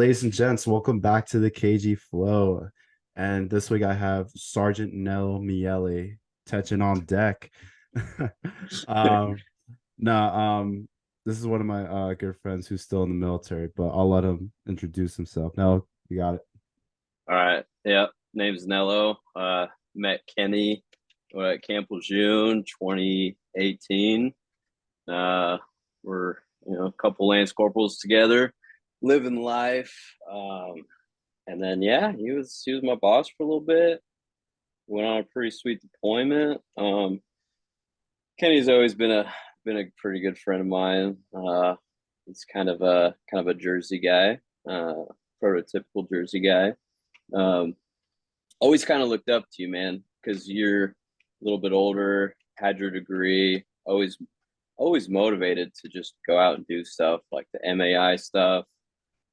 ladies and gents, welcome back to the KG Flow. And this week I have Sergeant Nello Miele touching on deck. um, no, this is one of my good friends who's still in the military, but I'll let him introduce himself. Now, you got it. All right. Yep. Name's Nello. Met Kenny at Camp Lejeune 2018. We're a couple Lance Corporals together, living life. And then he was my boss for a little bit. Went on a pretty sweet deployment. Kenny's always been a pretty good friend of mine. He's kind of a Jersey guy, prototypical Jersey guy. Um, Always kind of looked up to you, man, because you're a little bit older, had your degree, always motivated to just go out and do stuff like the MAI stuff,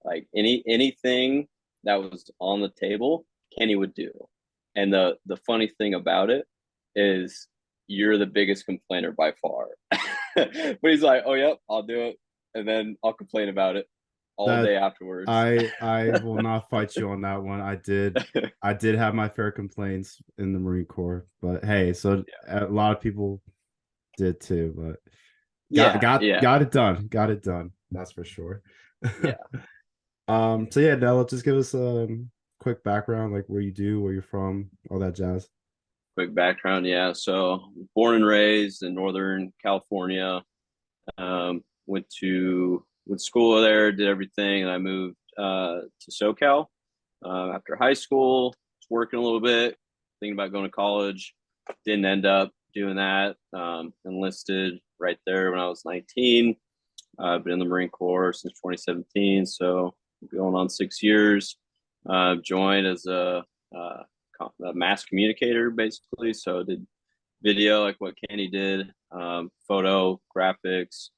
like anything that was on the table, Kenny would do. And the funny thing about it is you're the biggest complainer by far. But he's like, "Oh yep, I'll do it," and then I'll complain about it all That day afterwards. I will not fight you on that one. I did have my fair complaints in the Marine Corps, but hey, so a lot of people did too, but got Yeah, got yeah, got it done. Got it done. That's for sure. yeah. So yeah, now just give us a quick background, like where you do, where you're from, all that jazz. Quick background, yeah. So born and raised in Northern California. Went to school there, did everything, and I moved to SoCal after high school. Was working a little bit, thinking about going to college. Didn't end up doing that. Enlisted right there when I was 19. I've been in the Marine Corps since 2017, so going on 6 years. Joined as a mass communicator, basically. So I did video like what Kenny did, photo, graphics.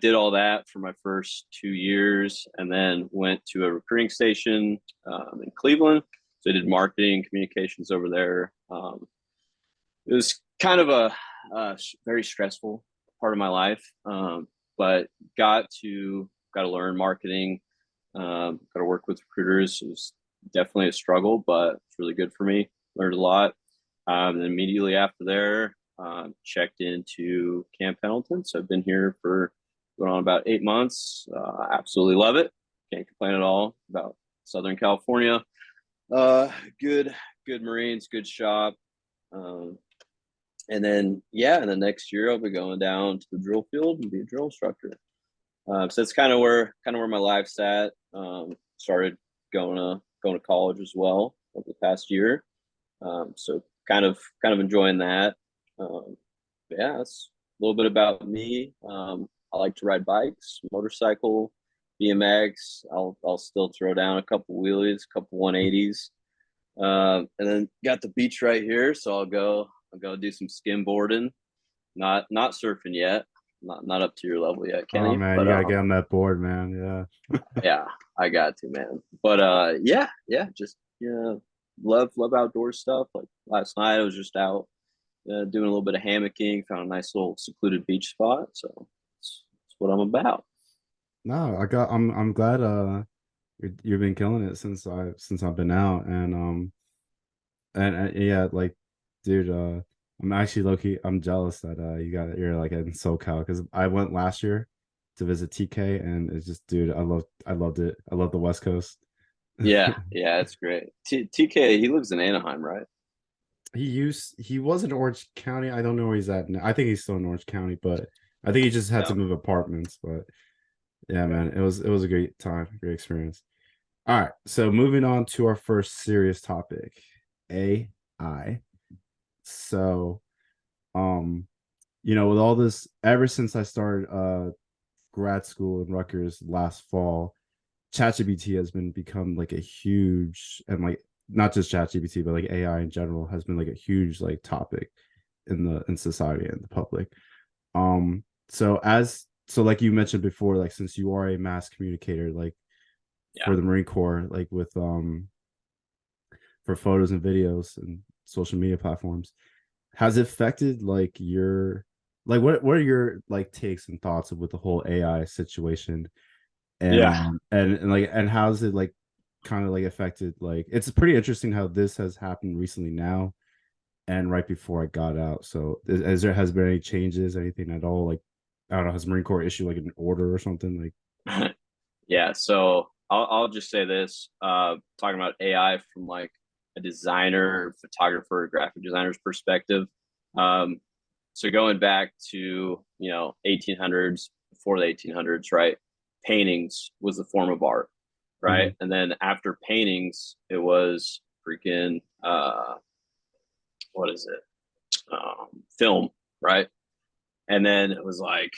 Did all that for my first 2 years, and then went to a recruiting station in Cleveland. So I did marketing communications over there. It was kind of a very stressful part of my life, but got to learn marketing. Got to work with recruiters. It was definitely a struggle, but it's really good for me. Learned a lot. And immediately after there, checked into Camp Pendleton. So I've been here for going on about 8 months. Absolutely love it. Can't complain at all about Southern California. Uh, good, good Marines, good shop. Um, and then next year I'll be going down to the drill field and be a drill instructor. So that's kind of where my life's at. Started going to college as well over the past year. So kind of enjoying that. Yeah, that's a little bit about me. I like to ride bikes, motorcycle, BMX. I'll still throw down a couple wheelies, a couple 180s. And then got the beach right here, so I'll go do some skimboarding. Not surfing yet. Not up to your level yet, Oh Kenny. man, you But gotta get on that board, man. Yeah. yeah, I got to, man. But yeah, just love outdoor stuff. Like last night, I was just out doing a little bit of hammocking. Found a nice little secluded beach spot. So that's what I'm about. No, I'm glad you've been killing it since I've been out, and yeah, like dude, I'm actually low key I'm jealous that you're like in SoCal because I went last year to visit TK, and it's just, dude, I loved it. I love the West Coast. Yeah, yeah, it's great. TK, he lives in Anaheim, right? He was in Orange County. I don't know where he's at now. I think he's still in Orange County, but I think he just had to Yeah. move apartments. But yeah, Okay. man, it was a great time, great experience. All right, so moving on to our first serious topic, AI. So, um, with all this, ever since I started grad school in Rutgers last fall, ChatGPT has been become like a huge, and like not just ChatGPT, but like AI in general has been like a huge like topic in society and the public. So like you mentioned before, like since you are a mass communicator, like Yeah. for the Marine Corps, like with for photos and videos and social media platforms, has it affected like your, like what are your like takes and thoughts with the whole AI situation? Yeah. And like and how's it like kind of like affected, like it's pretty interesting how this has happened recently now and right before I got out. So is there has been any changes, anything at all? Like I don't know, has Marine Corps issued like an order or something? Like Yeah. So I'll just say this, talking about AI from like a designer, photographer, graphic designer's perspective. Um, so going back to, 1800s, before the 1800s, right? Paintings was the form of art, right? mhm, And then after paintings, it was freaking, what is it? Film, right? And then it was like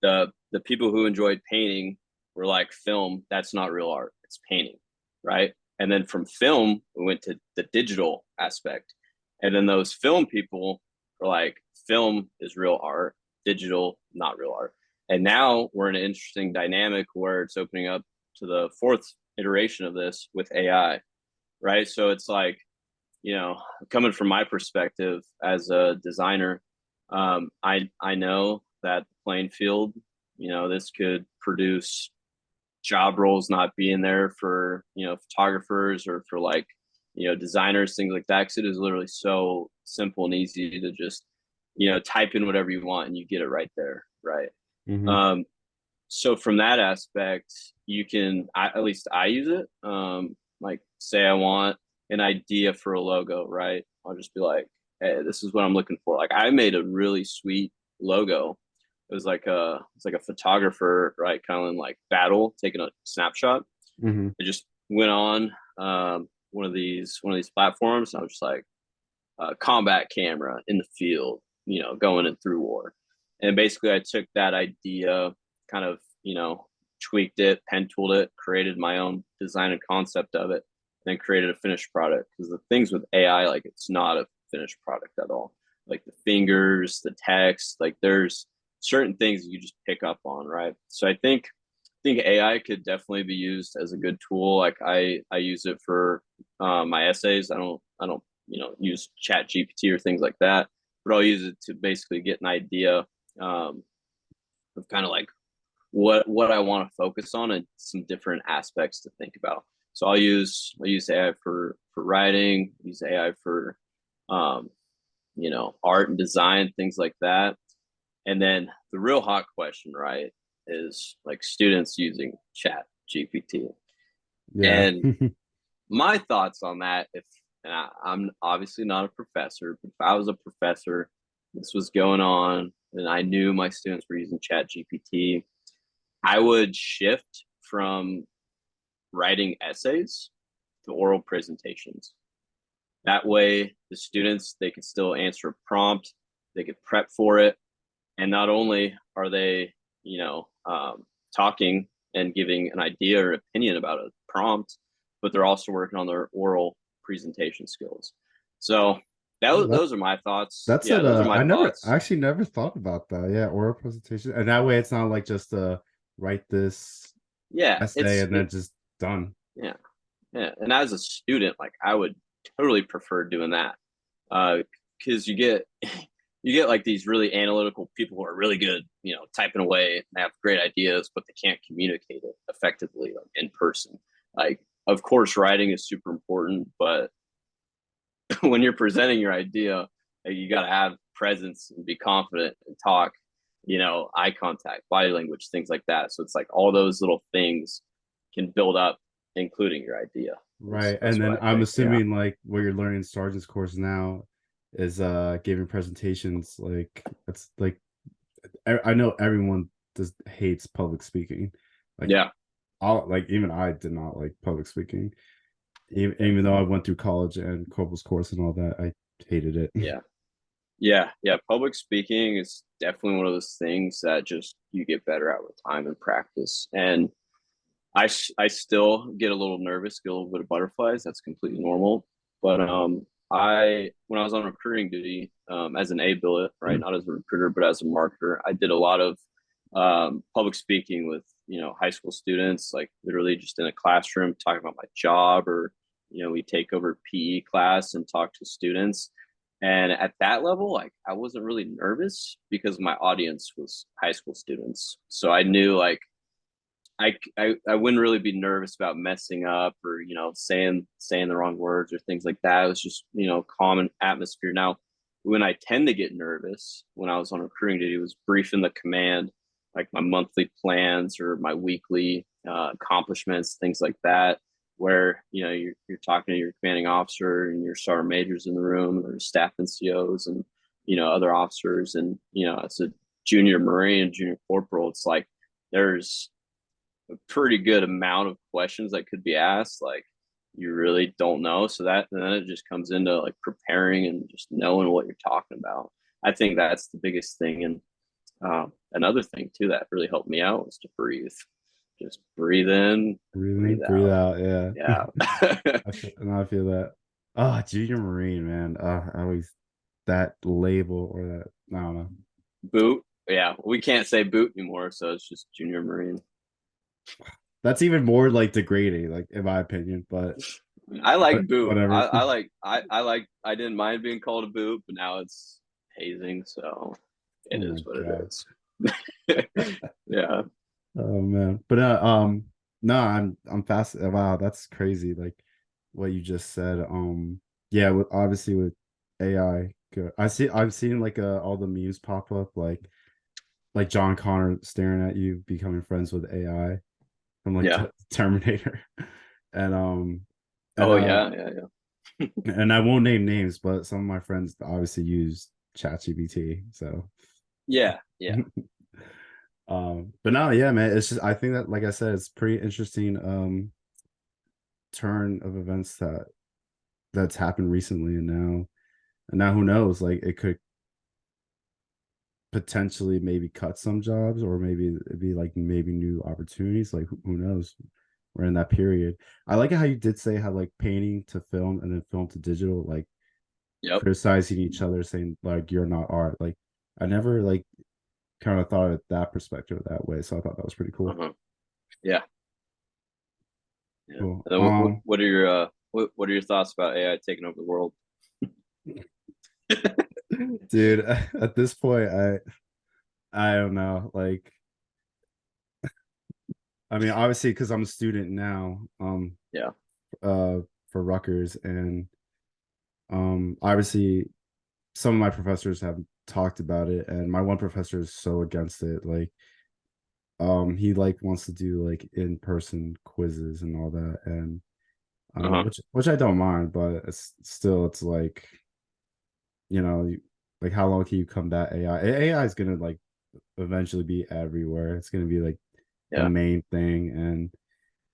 the people who enjoyed painting were like, film, that's not real art, it's painting, right? And then from film we went to the digital aspect, and then those film people were like, film is real art, digital not real art. And now we're in an interesting dynamic where it's opening up to the fourth iteration of this with AI, right? So it's like, coming from my perspective as a designer, I know that the playing field, this could produce job roles not being there for, photographers or for like, designers, things like that. Because it is literally so simple and easy to just, type in whatever you want and you get it right there, right? mhm. Um, so from that aspect, you can, at least I use it. Like say I want an idea for a logo, right? I'll just be like, hey, this is what I'm looking for. Like I made a really sweet logo. It's like a photographer, right? Kind of like battle, taking a snapshot. Mhm. I just went on one of these platforms. And I was just like, combat camera in the field, going in through war. And basically, I took that idea, kind of, tweaked it, pen tooled it, created my own design and concept of it, and then created a finished product. Because the things with AI, like, it's not a finished product at all. Like the fingers, the text, like there's certain things you just pick up on, right? So I think AI could definitely be used as a good tool. Like I use it for my essays. I don't use Chat GPT or things like that, but I'll use it to basically get an idea, of kind of like what I want to focus on and some different aspects to think about. So I'll use AI for writing, use AI for um, art and design, things like that. And then the real hot question, right, is like students using Chat GPT. Yeah. And my thoughts on that, if I'm obviously not a professor, but if I was a professor, this was going on, and I knew my students were using Chat GPT, I would shift from writing essays to oral presentations. That way, the students, they could still answer a prompt, they could prep for it, and not only are they, talking and giving an idea or opinion about a prompt, but they're also working on their oral presentation skills. So Oh, those are my thoughts. that's Yeah, it. those are my I thoughts. actually never thought about that. Yeah, oral presentation, and that way it's not like just write this Yeah, essay and then just done. yeah, yeah. And as a student, like I would totally prefer doing that, because you get like these really analytical people who are really good, typing away and have great ideas, but they can't communicate it effectively, like in person. Like, of course, writing is super important, but when you're presenting your idea, like, you got to have presence and be confident and talk, eye contact, body language, things like that. So it's like all those little things can build up, including your idea. That's, Right. And that's what then I I'm think. Yeah. assuming like what you're learning in sergeant's course now is giving presentations. Like it's like I know everyone just hates public speaking. Like Yeah. all like even I did not like public speaking. Yeah. Even though I went through college and corporal's course and all that, I hated it. Yeah. Yeah. Yeah. Public speaking is definitely one of those things that just you get better at with time and practice. And I still get a little nervous, get a little bit of butterflies. That's completely normal. But when I was on recruiting duty, as an A billet, right, not as a recruiter, but as a marketer, I did a lot of public speaking with high school students, like literally just in a classroom talking about my job, or we take over PE class and talk to students. And at that level, like I wasn't really nervous because my audience was high school students, so I knew like I wouldn't really be nervous about messing up or saying the wrong words or things like that. It was just common atmosphere. Now, when I tend to get nervous when I was on recruiting duty was briefing the command, like my monthly plans or my weekly accomplishments, things like that. Where you're talking to your commanding officer and your sergeant majors in the room, or staff NCOs and other officers, and as a junior Marine, junior corporal, it's like there's a pretty good amount of questions that could be asked. Like you really don't know. So that then it just comes into like preparing and just knowing what you're talking about. I think that's the biggest thing. And another thing too that really helped me out was to breathe. Just breathe in, Breathe in, breathe breathe out. out. Yeah. Yeah. I feel that. Oh, junior Marine, man. I always that label or that I don't know. Boot. Yeah. We can't say boot anymore. So it's just junior Marine. That's even more like degrading, like in my opinion. I like But boot. whatever. I didn't mind being called a boot, but now it's hazing, so Oh it my is what god. it is. Yeah. Oh man. But no, I'm fascinated. Wow, that's crazy. Like what you just said. Yeah, obviously with AI, good. I've seen like all the memes pop up, like John Connor staring at you, becoming friends with AI from like Yeah. Terminator, and and Oh yeah, yeah, yeah. and I won't name names, but some of my friends obviously use ChatGPT. So, Yeah, yeah. but no, yeah, man, it's just I think that, like I said, it's pretty interesting turn of events that's happened recently, and now who knows? Like it could potentially maybe cut some jobs, or maybe it'd be like maybe new opportunities. Like who knows? We're in that period. I like how you did say how like painting to film and then film to digital, like Yep. criticizing each other, saying like you're not art. Like I never like kind of thought of that perspective that way. So I thought that was pretty cool. Uh-huh. Yeah. Yeah. Cool. And then what are your what are your thoughts about AI taking over the world? Dude, at this point, I don't know. Like, I mean, obviously, because I'm a student now, Yeah. uh, for Rutgers, and obviously, some of my professors have talked about it, and my one professor is so against it. Like, he like wants to do like in-person quizzes and all that, and Uh-huh. which I don't mind, but it's like like how long can you combat AI? AI is gonna like eventually be everywhere. It's gonna be like the Yeah. main thing, and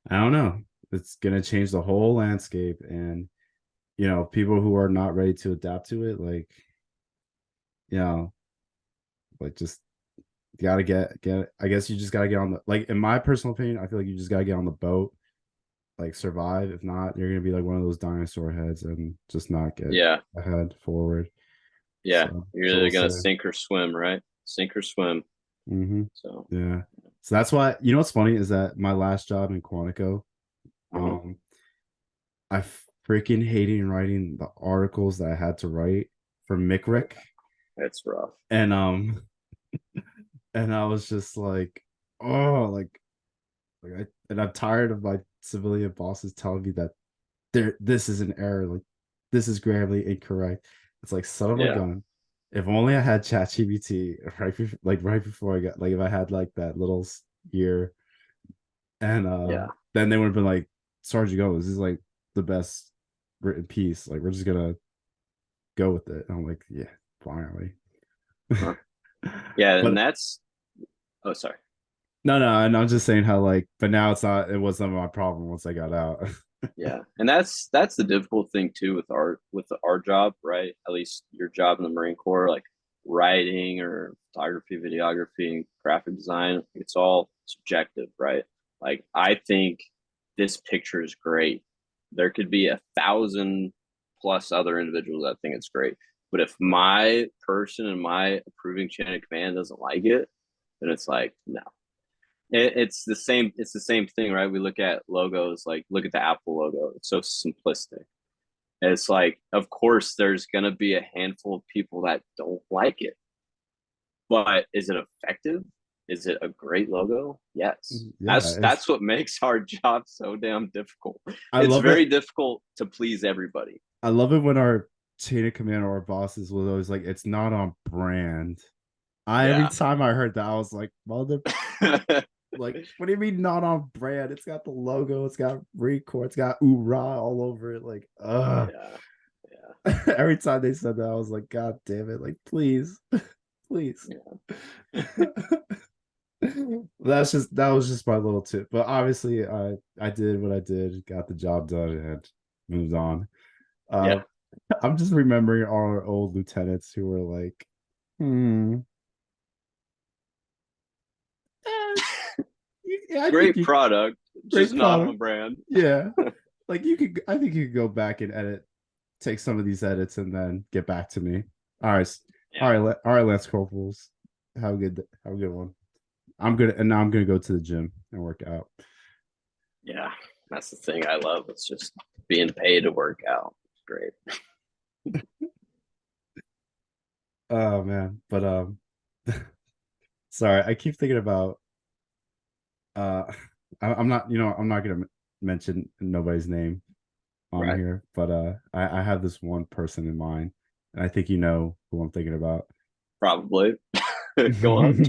I don't know. It's gonna change the whole landscape, and people who are not ready to adapt to it, like you know, like just gotta get. I guess you just gotta get on the like. In my personal opinion, I feel like you just gotta get on the boat, like survive. If not, you're gonna be like one of those dinosaur heads and just not get Yeah. ahead forward. Yeah. So You're we'll either gonna see. sink or swim, right? Sink or swim. Mm-hmm. So Yeah. So that's why what's funny is that my last job in Quantico, uh-huh. um, I freaking hated writing the articles that I had to write for Oh, MICRIC. it's rough. And and I was just like, oh, and I'm tired of my civilian bosses telling me that this is an error, like this is grammatically incorrect. It's like son of a Yeah. gun. If only I had ChatGPT right before I got, like if I had like that little year, and Yeah. then they would have been like, Sergeant Go, this is like the best written piece. Like we're just gonna go with it. And I'm like, yeah, finally. Uh-huh. Yeah, and But that's oh sorry. no, and I'm just saying how like, but now it wasn't my problem once I got out. Yeah, and that's the difficult thing too with our job, right? At least your job in the Marine Corps, like writing or photography, videography, and graphic design, it's all subjective, right? Like I think this picture is great. There could be 1,000 plus other individuals that think it's great, but if my person and my approving chain of command doesn't like it, then it's like no, it's the same thing, right? We look at logos, like look at the Apple logo, it's so simplistic. And it's like of course there's going to be a handful of people that don't like it, but is it effective? Is it a great logo? Yes. Yeah, it's That's what makes our job so damn difficult. I It's love very it. difficult to please everybody. I love it when our chain of command or our bosses was always like, it's not on brand. I every Yeah. time I heard that, I was like, mother, like, what do you mean not on brand? It's got the logo, it's got Record, it's got Oorah all over it. Like, Yeah. Yeah. every time they said that, I was like, God damn it, like, please, please. Yeah. That was just my little tip. But obviously I did what I did, got the job done and moved on. Yeah. Uh I'm just remembering our old lieutenants who were like, hmm. eh, yeah, I think Great you product, just great not product. on brand. Yeah. Like you could I think you could go back and edit, take some of these edits and then get back to me. All right. Yeah. All right, Lance Corporals. Have a good one. I'm good and now I'm gonna go to the gym and work out. Yeah. That's the thing I love. It's just being paid to work out. It's great. Oh man. But sorry, I keep thinking about uh I'm not I'm not gonna mention nobody's name on Right. here, but I have this one person in mind, and I think you know who I'm thinking about. Probably. Go on.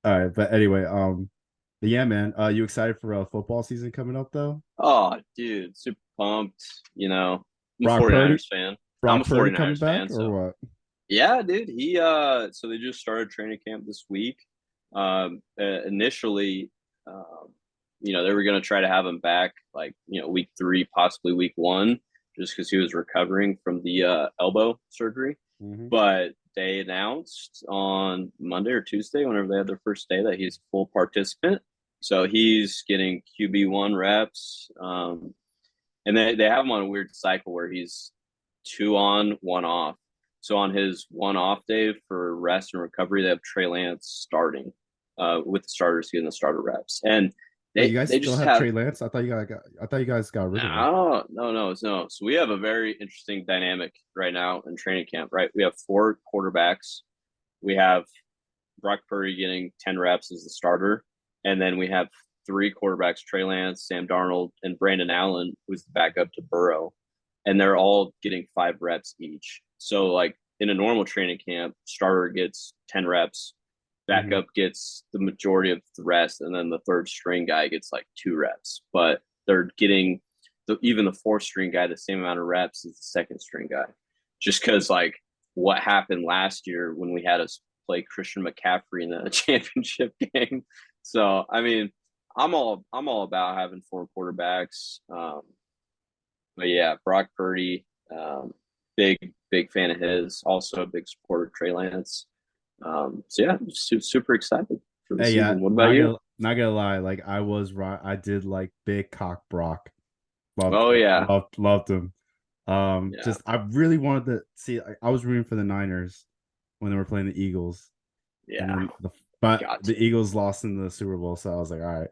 All right, but anyway, but yeah, man, you excited for football season coming up though? Oh, dude, super pumped. I'm a Brock Purdy, 49ers fan. I'm a Brock Purdy coming 49ers back fan, or so what? yeah, dude. He so they just started training camp this week. Initially, um, they were gonna try to have him back like, week 3, possibly week 1, just because he was recovering from the elbow surgery. Mm-hmm. But they announced on Monday or Tuesday, whenever they had their first day, that he's a full participant. So he's getting QB1 reps. And they have him on a weird cycle where he's 2 on, 1 off. So on his 1 off day for rest and recovery, they have Trey Lance starting with the starters getting the starter reps. And Wait, you guys they still just have have Trey Lance? I thought you guys got rid of him. no, no, no, no. So we have a very interesting dynamic right now in training camp, right? We have 4 quarterbacks. We have Brock Purdy getting 10 reps as the starter. And then we have 3 quarterbacks, Trey Lance, Sam Darnold, and Brandon Allen, who's the backup to Burrow. And they're all getting 5 reps each. So, like in a normal training camp, starter gets 10 reps, Mm-hmm. backup gets the majority of the rest, and then the third string guy gets like 2 reps. But they're getting even the fourth string guy the same amount of reps as the second string guy. Just because, like, what happened last year when we had us play Christian McCaffrey in the championship game. So, I mean, I'm all about having 4 quarterbacks. But yeah, Brock Purdy, big fan of his. Also a big supporter of Trey Lance. So yeah, super excited for the Hey, yeah, season. What about you? not gonna lie, like I was right. I did like big cock Brock. Loved Oh yeah, loved him. yeah, Just I really wanted to see. I was rooting for the Niners when they were playing the Eagles, and yeah. then but Got the to. Eagles lost in the Super Bowl, so I was like, all right.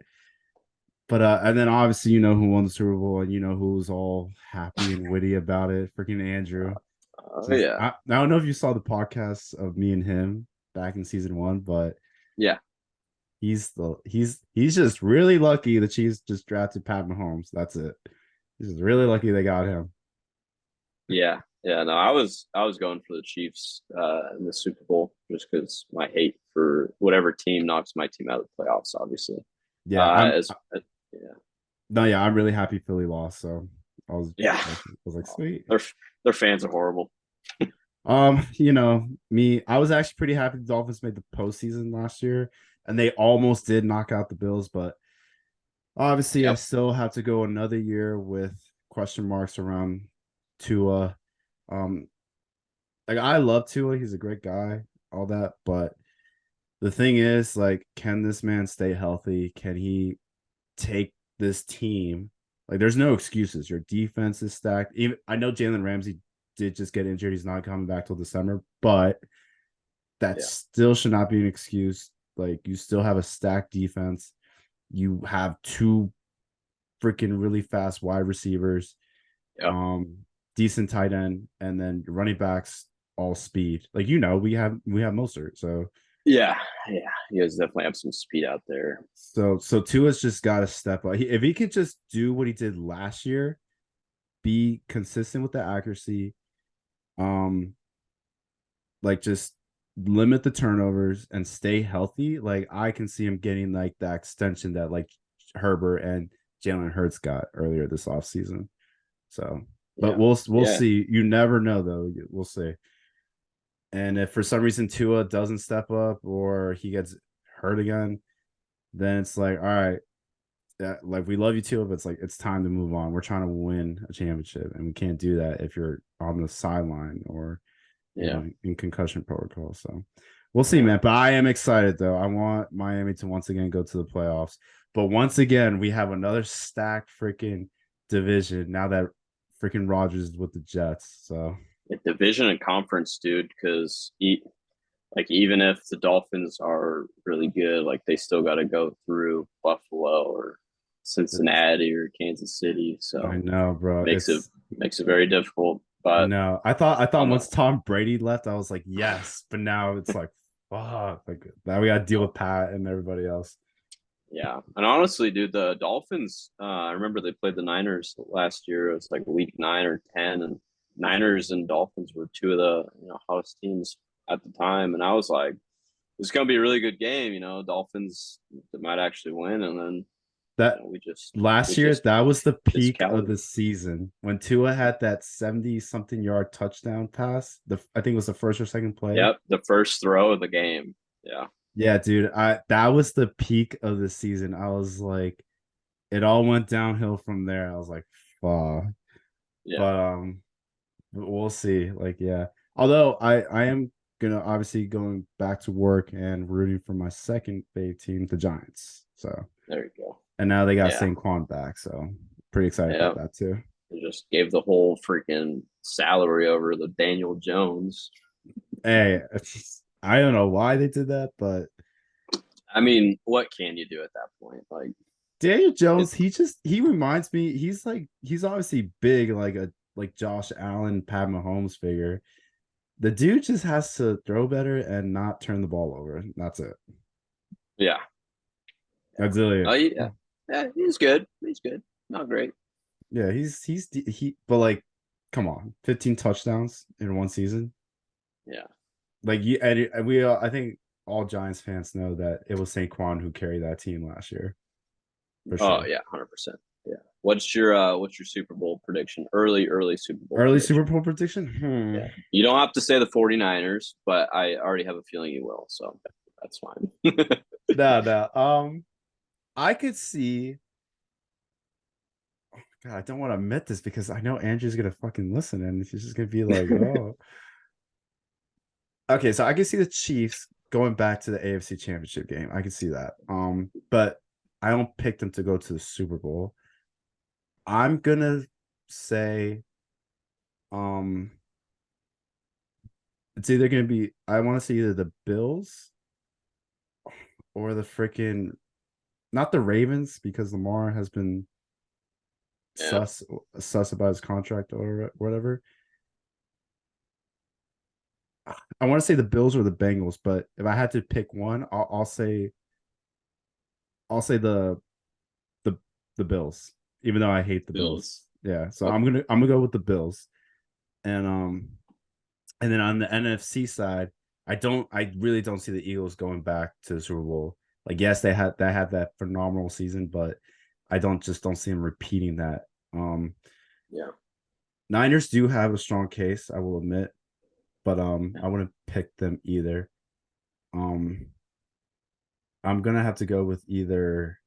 But and then obviously you know who won the Super Bowl, and you know who was all happy and witty about it. Freaking Andrew. Oh Just yeah, I don't know if you saw the podcast of me and him back in season 1, but yeah, he's just really lucky the Chiefs just drafted Pat Mahomes. That's it. He's just really lucky they got him. yeah, yeah. No, I was going for the Chiefs in the Super Bowl just because my hate for whatever team knocks my team out of the playoffs. Obviously, Yeah, I'm as yeah, no, yeah, I'm really happy Philly lost. So yeah. I was like, sweet. Their fans are horrible. Me, I was actually pretty happy the Dolphins made the postseason last year, and they almost did knock out the Bills, but obviously I Yep. still have to go another year with question marks around Tua. Um, like I love Tua, he's a great guy, all that, but the thing is, like, can this man stay healthy? Can he take this team? Like, there's no excuses. Your defense is stacked. Even I know Jalen Ramsey did just get injured. He's not coming back till December, but that Yeah. still should not be an excuse. Like, you still have a stacked defense. You have 2 freaking really fast wide receivers, Yep. um, decent tight end, and then running backs all speed. Like we have Mostert, so Yeah, yeah, you guys definitely have some speed out there. So Tua's just got to step up. If he could just do what he did last year, be consistent with the accuracy, um, like just limit the turnovers and stay healthy. Like I can see him getting like that extension that like Herbert and Jalen Hurts got earlier this offseason. So, but Yeah, we'll yeah, see. You never know though. We'll see. And if for some reason Tua doesn't step up or he gets hurt again, then it's like, all right, like we love you Tua, but it's like it's time to move on. We're trying to win a championship, and we can't do that if you're on the sideline or yeah, in concussion protocol. So we'll see, yeah. man. But I am excited though. I want Miami to once again go to the playoffs. But once again, we have another stacked freaking division now that freaking Rogers is with the Jets. So Division and conference, dude. Because like even if the Dolphins are really good, like they still got to go through Buffalo or Cincinnati or Kansas City. I So know, bro. makes it It's makes it very difficult. I But know. I thought on the once Tom Brady left, I was like, yes. But now it's like, fuck. Like now we gotta deal with Pat and everybody else. Yeah, and honestly, dude, the Dolphins. I remember they played the Niners last year. It was like week 9 or 10, and Niners and Dolphins were two of the hottest teams at the time. And I was like, "It's gonna be a really good game." Dolphins might actually win, and then That we just we last year, just that was the peak of discounted. the season when Tua had that 70 something yard touchdown pass. I think it was the first or second play. Yep, the first throw of the game. Yeah, Yeah, dude. I That was the peak of the season. I was like, it all went downhill from there. I was like, fuck. yeah, But we'll see. Like, yeah. Although I am gonna obviously going back to work and rooting for my second fave team, the Giants. So there you go. and now they got Yeah, Saquon back. So pretty excited yeah. about that too. They just gave the whole freaking salary over to Daniel Jones. Hey, I don't know why they did that, but I mean, what can you do at that point? Like Daniel it, Jones, he reminds me, he's obviously big, like a like Josh Allen, Pat Mahomes figure. The dude just has to throw better and not turn the ball over. That's it. yeah, yeah. That's really Oh, it. yeah, yeah. He's good. He's good. Not great. Yeah, but like, come on, 15 touchdowns in one season. Yeah. Like I think all Giants fans know that it was Saquon who carried that team last year for Oh sure. yeah, 100%. Yeah. What's your Super Bowl prediction? Early Super Bowl Early Super prediction. Bowl prediction. Yeah. You don't have to say the 49ers, but I already have a feeling you will, so that's fine. No, no. I could see. God, I don't want to admit this because I know Andrew's gonna fucking listen and she's just gonna be like, "Oh, okay." So I can see the Chiefs going back to the AFC Championship game. I can see that. But I don't pick them to go to the Super Bowl. I'm gonna say, um, it's either gonna be I want to see either the Bills or the freaking not the Ravens because Lamar has been Yeah. sus sus about his contract or whatever. I want to say the Bills or the Bengals, but if I had to pick one, I'll say the the Bills, even though I hate the Bills. Bills. Yeah, so Okay. I'm gonna go with the Bills, and and then on the NFC side, I really don't see the Eagles going back to the Super Bowl. Like, yes, they had that phenomenal season, but I don't see them repeating that. Um, Yeah. Niners do have a strong case, I will admit, but I wouldn't pick them either. Um, I'm gonna have to go with either.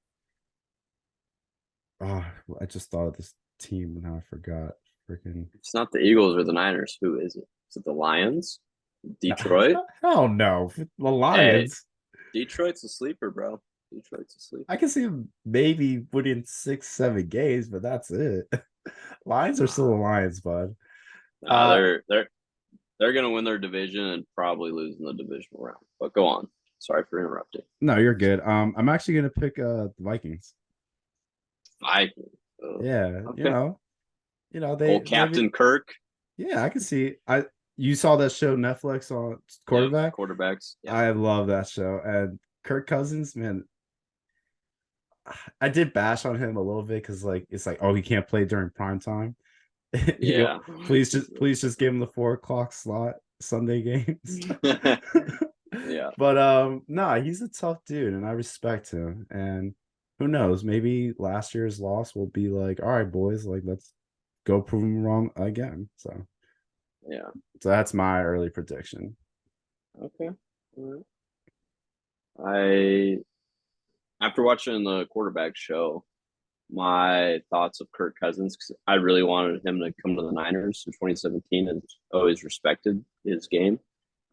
Oh, I just thought of this team and now I forgot. Freaking It's not the Eagles or the Niners. Who is it? Is it the Lions? no, Detroit? hell no, the Hey, Lions. Detroit's a sleeper, bro. Detroit's a I sleeper. can see them maybe winning 6, 7 games, but that's it. Lions are still the Nah, Lions, bud. nah, Uh, they're gonna win their division and probably lose in the divisional round. But go on. Sorry for interrupting. no, you're good. I'm actually gonna pick the Vikings. Vikings. Yeah, Okay. they Old maybe Captain Kirk. yeah, I can see I you saw that show Netflix on Yep, quarterback? quarterbacks. Yeah, I love that show. And Kirk Cousins, man, I did bash on him a little bit because like it's like, oh, he can't play during prime time. yeah, Please just give him the 4 o'clock slot Sunday games. yeah. But nah, he's a tough dude and I respect him. And who knows, maybe last year's loss will be like, all right, boys, like let's go prove him wrong again. Yeah. So that's my early prediction. Okay. All right. After watching the quarterback show, my thoughts of Kirk Cousins, because I really wanted him to come to the Niners in 2017 and always respected his game.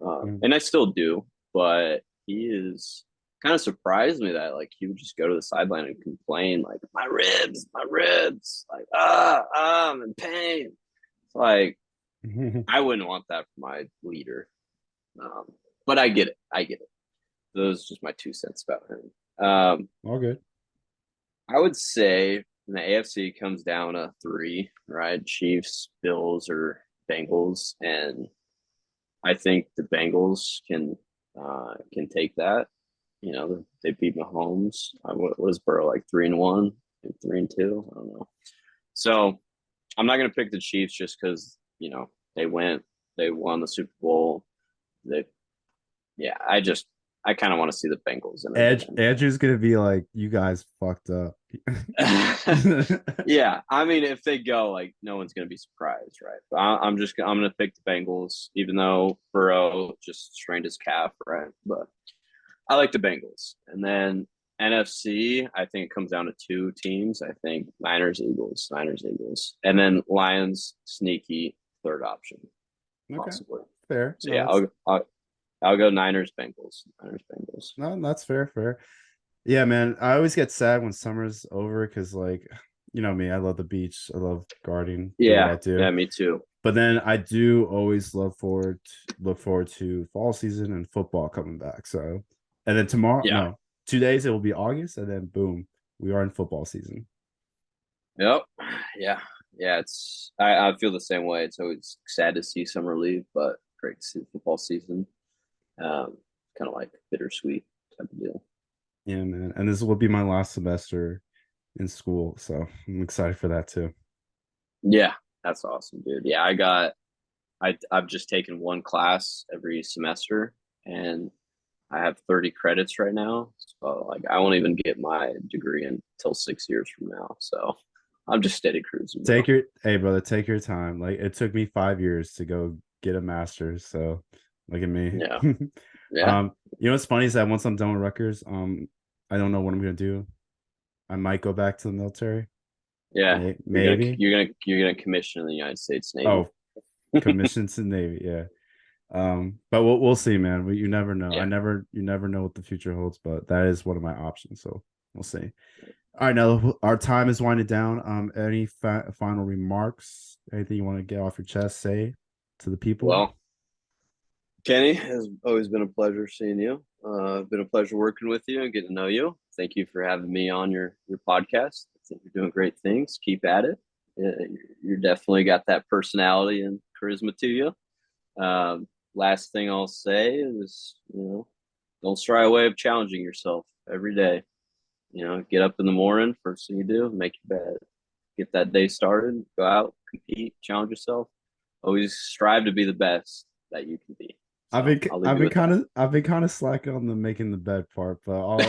Mm. And I still do, but he is kind of surprised me that like he would just go to the sideline and complain like my ribs, like I'm in pain. Like I wouldn't want that for my leader. Um, but I get it. I get it. Those are just my 2 cents about him. All good. I would say the AFC comes down to three, right? Chiefs, Bills, or Bengals, and I think the Bengals can take that. You know, they beat Mahomes. What was Burrow like 3-1, 3-2? I don't know. So I'm not gonna pick the Chiefs just because they won the Super Bowl. They yeah, I kind of want to see the Bengals in it again. Andrew's gonna be like, you guys fucked up. Yeah, I mean, if they go, like, no one's gonna be surprised, right? But I'm gonna pick the Bengals, even though Burrow just strained his calf, right? But I like the Bengals, and then NFC, I think it comes down to two teams. I think Niners, Eagles, and then Lions, sneaky third option, Okay, possibly. fair. So No, yeah, that's I'll go Niners, Bengals, Niners, Bengals. no, that's fair. Yeah, man. I always get sad when summer's over because, like, you know me, I love the beach. I love gardening, do what I Yeah, do. yeah, me too. But then I do always look forward to fall season and football coming back. So, and then tomorrow, Yeah. no, 2 days it will be August, and then boom, we are in football season. Yep. Yeah. Yeah. I feel the same way. It's always sad to see summer leave, but great to see the football season. Kind of like bittersweet type of deal. Yeah, man. And this will be my last semester in school, so I'm excited for that too. Yeah. That's awesome, dude. Yeah. I've just taken one class every semester and I have 30 credits right now. So like I won't even get my degree until 6 years from now. So I'm just steady cruising, bro. Hey brother, take your time. Like it took me 5 years to go get a master's, so look at me. Yeah. Yeah. You know what's funny is that once I'm done with Rutgers, I don't know what I'm gonna do. I might go back to the military. Yeah. Maybe. You're gonna commission in the United States Navy. Oh, commissions to Navy, yeah. But we'll see, man. You never know. Yeah. You never know what the future holds, but that is one of my options. So we'll see. All right, now our time is winding down. Any final remarks? Anything you want to get off your chest? Say to the people. Well, Kenny, has always been a pleasure seeing you. Been a pleasure working with you and getting to know you. Thank you for having me on your podcast. I think you're doing great things. Keep at it. You're definitely got that personality and charisma to you. Last thing I'll say is, don't shy away of challenging yourself every day. Get up in the morning, first thing you do, make your bed, get that day started, go out, compete, challenge yourself. Always strive to be the best that you can be. So I'll leave you with that. I've been kind of slacking on the making the bed part, but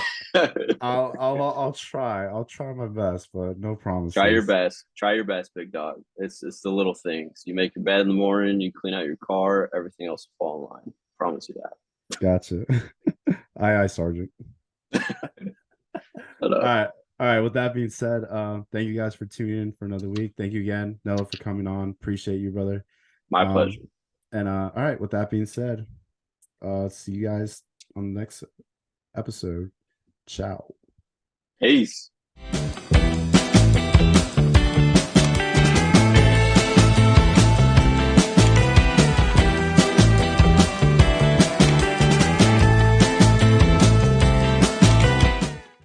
I'll try. I'll try my best, but no Try your promises. best. Try your best, big dog. It's the little things. You make your bed in the morning, you clean out your car, everything else will fall in line. Promise you that. Gotcha. Aye, Sergeant. But All right. All right. With that being said, thank you guys for tuning in for another week. Thank you again, Nello, for coming on. Appreciate you, brother. my pleasure. And all right, with that being said, see you guys on the next episode. Ciao. Peace.